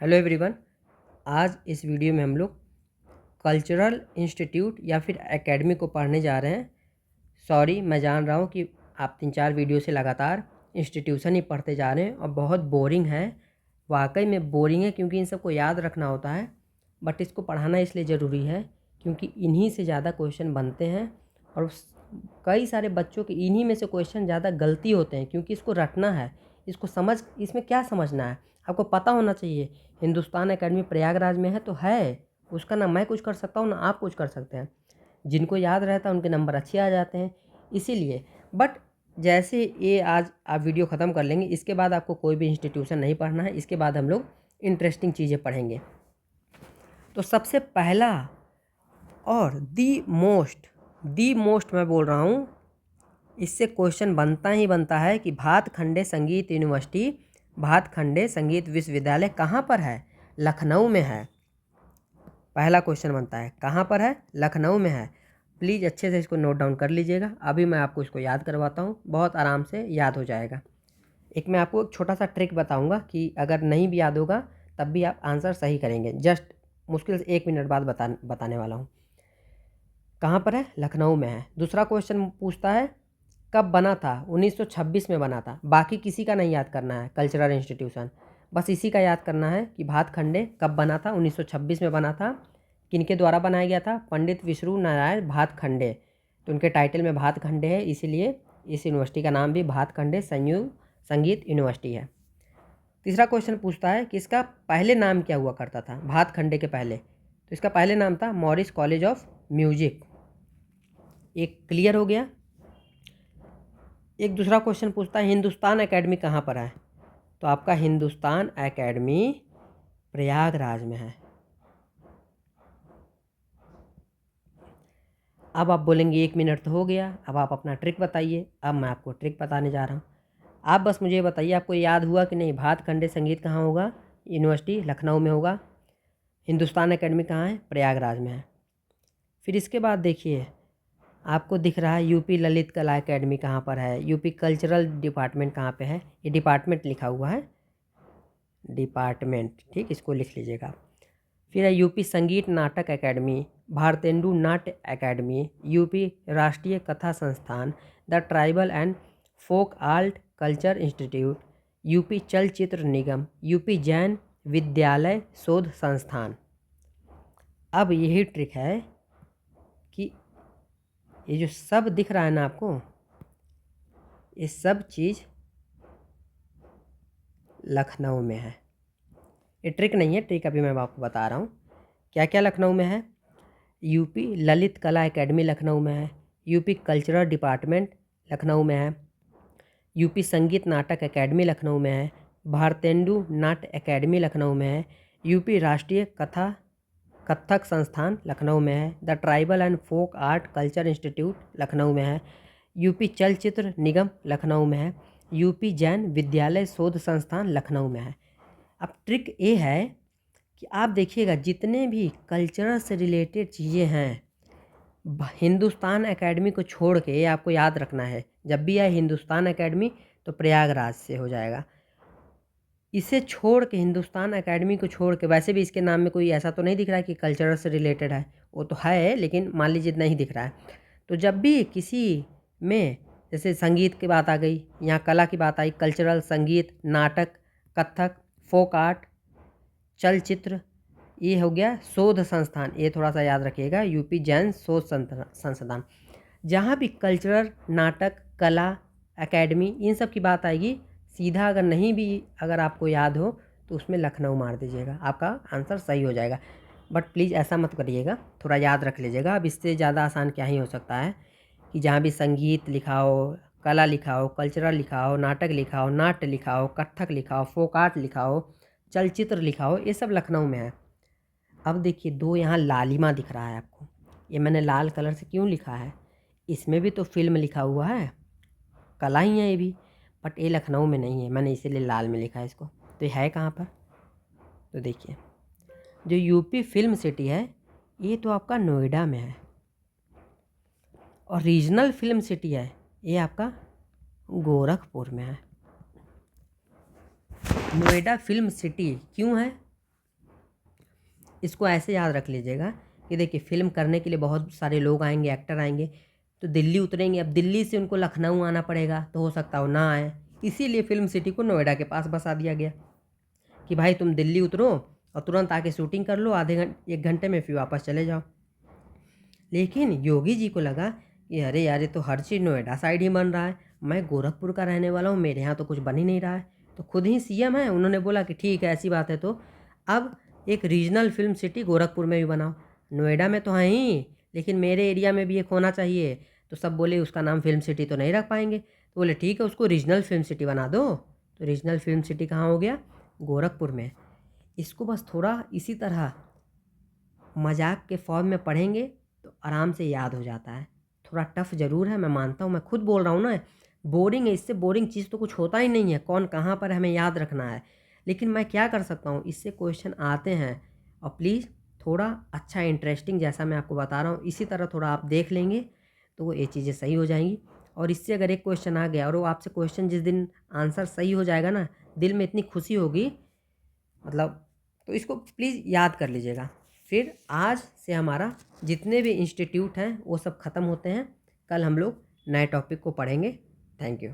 Hello everyone. आज इस video में हम लोग कल्चरल इंस्टीट्यूट या फिर एकेडमी को पढ़ने जा रहे हैं। सॉरी, मैं जान रहा हूँ कि आप 3-4 वीडियो से लगातार इंस्टीट्यूशन ही पढ़ते जा रहे हैं और बहुत बोरिंग है। वाकई में बोरिंग है क्योंकि इन सबको याद रखना होता है, बट इसको पढ़ाना इसलिए ज़रूरी है क्योंकि इन्हीं से ज़्यादा क्वेश्चन बनते हैं और कई सारे बच्चों के इन्हीं में से क्वेश्चन ज़्यादा गलती होते हैं क्योंकि इसको रटना है, इसको इसमें क्या समझना है आपको पता होना चाहिए। हिंदुस्तान एकेडमी प्रयागराज में है तो है, उसका ना मैं कुछ कर सकता हूँ ना आप कुछ कर सकते हैं। जिनको याद रहता है उनके नंबर अच्छे आ जाते हैं इसीलिए। बट जैसे ये आज आप वीडियो ख़त्म कर लेंगे, इसके बाद आपको कोई भी इंस्टीट्यूशन नहीं पढ़ना है। इसके बाद हम लोग इंटरेस्टिंग चीज़ें पढ़ेंगे। तो सबसे पहला और दी मोस्ट मैं बोल रहा हूँ, इससे क्वेश्चन बनता ही बनता है कि भातखंडे संगीत यूनिवर्सिटी, भातखंडे संगीत विश्वविद्यालय कहाँ पर है? लखनऊ में है। पहला क्वेश्चन बनता है कहाँ पर है? लखनऊ में है। प्लीज़ अच्छे से इसको नोट डाउन कर लीजिएगा। अभी मैं आपको इसको याद करवाता हूँ, बहुत आराम से याद हो जाएगा। मैं आपको एक छोटा सा ट्रिक बताऊँगा कि अगर नहीं भी याद होगा तब भी आप आंसर सही करेंगे। जस्ट मुश्किल से 1 मिनट बाद बताने वाला हूँ। कहाँ पर है? लखनऊ में है। दूसरा क्वेश्चन पूछता है कब बना था? 1926 में बना था। बाकी किसी का नहीं याद करना है कल्चरल इंस्टीट्यूशन, बस इसी का याद करना है कि भातखंडे कब बना था? 1926 में बना था। किनके द्वारा बनाया गया था? पंडित विष्णु नारायण भातखंडे। तो उनके टाइटल में भातखंडे है, इसीलिए इस यूनिवर्सिटी का नाम भी भातखंडे संगीत यूनिवर्सिटी है। तीसरा क्वेश्चन पूछता है कि इसका पहले नाम क्या हुआ करता था? भातखंडे के पहले तो इसका पहले नाम था मॉरिस कॉलेज ऑफ म्यूजिक। एक क्लियर हो गया। एक दूसरा क्वेश्चन पूछता है हिंदुस्तान एकेडमी कहाँ पर है? तो आपका हिंदुस्तान एकेडमी प्रयागराज में है। अब आप बोलेंगे 1 मिनट तो हो गया, अब आप अपना ट्रिक बताइए। अब मैं आपको ट्रिक बताने जा रहा हूँ। आप बस मुझे बताइए आपको याद हुआ कि नहीं? भातखंडे संगीत कहाँ होगा? यूनिवर्सिटी लखनऊ में होगा। हिंदुस्तान एकेडमी कहाँ है? प्रयागराज में है। फिर इसके बाद देखिए आपको दिख रहा है यूपी ललित कला एकेडमी कहाँ पर है? यूपी कल्चरल डिपार्टमेंट कहाँ पे है? ये डिपार्टमेंट लिखा हुआ है, डिपार्टमेंट, ठीक, इसको लिख लीजिएगा। फिर है यूपी संगीत नाटक एकेडमी, भारतेंदु नाट्य एकेडमी, यूपी राष्ट्रीय कथा संस्थान, the tribal and folk art culture institute, UP चलचित्र निगम, यूपी जैन विद्यालय शोध संस्थान। अब यही ट्रिक है कि ये जो सब दिख रहा है ना आपको, ये सब चीज़ लखनऊ में है। ये ट्रिक नहीं है, ट्रिक अभी मैं आपको बता रहा हूँ क्या क्या लखनऊ में है। यूपी ललित कला एकेडमी लखनऊ में है, यूपी कल्चरल डिपार्टमेंट लखनऊ में है, यूपी संगीत नाटक एकेडमी लखनऊ में है, भारतेंदु नाट्य एकेडमी लखनऊ में है, यूपी राष्ट्रीय कथक संस्थान लखनऊ में है, the tribal and folk art culture institute Lucknow में है, यूपी चलचित्र निगम लखनऊ में है, यूपी जैन विद्यालय शोध संस्थान लखनऊ में है। अब ट्रिक ये है कि आप देखिएगा जितने भी कल्चरल से रिलेटेड चीज़ें हैं, हिंदुस्तान एकेडमी को छोड़ के, ये आपको याद रखना है, जब भी आए हिंदुस्तान एकेडमी तो प्रयागराज से हो जाएगा। इसे छोड़ के, हिंदुस्तान एकेडमी को छोड़ के, वैसे भी इसके नाम में कोई ऐसा तो नहीं दिख रहा है कि कल्चरल से रिलेटेड है, वो तो है लेकिन मान लीजिए नहीं दिख रहा है। तो जब भी किसी में जैसे संगीत की बात आ गई, यहाँ कला की बात आई, कल्चरल, संगीत, नाटक, कथक, फोक आर्ट, चलचित्र, ये हो गया शोध संस्थान, ये थोड़ा सा याद रखिएगा, यूपी जैन शोध संस्थान। जहाँ भी कल्चरल, नाटक, कला, एकेडमी, इन सब की बात आएगी, सीधा अगर नहीं भी अगर आपको याद हो तो उसमें लखनऊ मार दीजिएगा, आपका आंसर सही हो जाएगा। बट प्लीज़ ऐसा मत करिएगा, थोड़ा याद रख लीजिएगा। अब इससे ज़्यादा आसान क्या ही हो सकता है कि जहाँ भी संगीत लिखा हो, कला लिखा हो, कल्चरल लिखा हो, नाटक लिखा हो, नाट्य लिखा हो, कथक लिखा हो, फोक आर्ट लिखा हो, चलचित्र लिखा हो, ये सब लखनऊ में है। अब देखिए 2 यहाँ लालिमा दिख रहा है आपको, ये मैंने लाल कलर से क्यों लिखा है? इसमें भी तो फिल्म लिखा हुआ है, कला ही है ये भी, बट ये लखनऊ में नहीं है, मैंने इसीलिए लाल में लिखा है इसको। तो ये है कहाँ पर? तो देखिए जो यूपी फिल्म सिटी है ये तो आपका नोएडा में है, और रीजनल फिल्म सिटी है ये आपका गोरखपुर में है। नोएडा फिल्म सिटी क्यों है? इसको ऐसे याद रख लीजिएगा कि देखिए फ़िल्म करने के लिए बहुत सारे लोग आएंगे, एक्टर आएंगे, तो दिल्ली उतरेंगे। अब दिल्ली से उनको लखनऊ आना पड़ेगा, तो हो सकता हो ना आए, इसीलिए फिल्म सिटी को नोएडा के पास बसा दिया गया कि भाई तुम दिल्ली उतरो और तुरंत आके शूटिंग कर लो, आधे घंटे 1 घंटे में फिर वापस चले जाओ। लेकिन योगी जी को लगा कि अरे यार ये तो हर चीज़ नोएडा साइड ही बन रहा है, मैं गोरखपुर का रहने वाला हूँ, मेरे यहाँ तो कुछ बन ही नहीं रहा है। तो खुद ही सीएम है, उन्होंने बोला कि ठीक है ऐसी बात है तो अब एक रीजनल फिल्म सिटी गोरखपुर में भी बनाओ। नोएडा में तो है ही, लेकिन मेरे एरिया में भी एक होना चाहिए। तो सब बोले उसका नाम फिल्म सिटी तो नहीं रख पाएंगे, तो बोले ठीक है उसको रीजनल फिल्म सिटी बना दो। तो रीजनल फिल्म सिटी कहाँ हो गया? गोरखपुर में। इसको बस थोड़ा इसी तरह मजाक के फॉर्म में पढ़ेंगे तो आराम से याद हो जाता है। थोड़ा टफ ज़रूर है, मैं मानता हूँ, मैं खुद बोल रहा हूँ ना, बोरिंग है, इससे बोरिंग चीज़ तो कुछ होता ही नहीं है, कौन कहाँ पर हमें याद रखना है। लेकिन मैं क्या कर सकता हूँ, इससे क्वेश्चन आते हैं और प्लीज़ थोड़ा अच्छा इंटरेस्टिंग, जैसा मैं आपको बता रहा हूँ इसी तरह थोड़ा आप देख लेंगे तो वो ये चीज़ें सही हो जाएंगी। और इससे अगर एक क्वेश्चन आ गया और वो आपसे क्वेश्चन जिस दिन आंसर सही हो जाएगा ना, दिल में इतनी खुशी होगी, मतलब, तो इसको प्लीज़ याद कर लीजिएगा। फिर आज से हमारा जितने भी इंस्टीट्यूट हैं वो सब ख़त्म होते हैं। कल हम लोग नए टॉपिक को पढ़ेंगे। Thank you.